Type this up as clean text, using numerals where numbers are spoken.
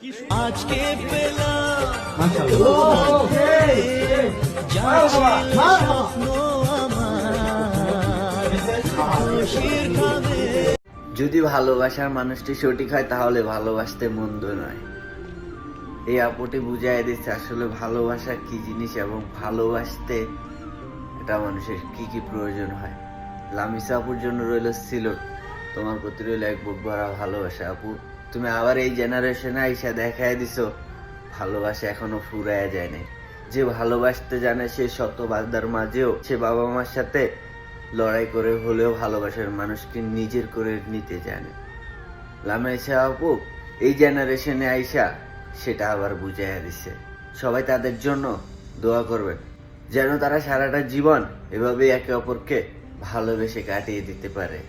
আজকে পেলাম যদি ভালোবাসার মানুষটি সঠিক হয় তাহলে ভালোবাসতে মন্দ নয়। এই আপুটি বুঝাই দিচ্ছে আসলে ভালোবাসা কি জিনিস এবং ভালোবাসতে এটা মানুষের কি কি প্রয়োজন হয়। লামিসা আপুর জন্য রইল সিলট, তোমার প্রতি রইল এক বুক ভরা ভালোবাসা। আপু, তুমি আবার এই জেনারেশনে আইসা দেখায় দিছো ভালোবাসা এখনো ফুরায় যায় নাই। যে ভালোবাসতে জানে সে শত বাধার মাঝেও সে বাবা মার সাথে লড়াই করে হলেও ভালোবাসার মানুষকে নিজের করে নিতে জানে। লামিসা আপু এই জেনারেশনে আইসা সেটা আবার বুঝাইয়া দিচ্ছে। সবাই তাদের জন্য দোয়া করবেন যেন তারা সারাটা জীবন এভাবে একে অপরকে ভালোবেসে কাটিয়ে দিতে পারে।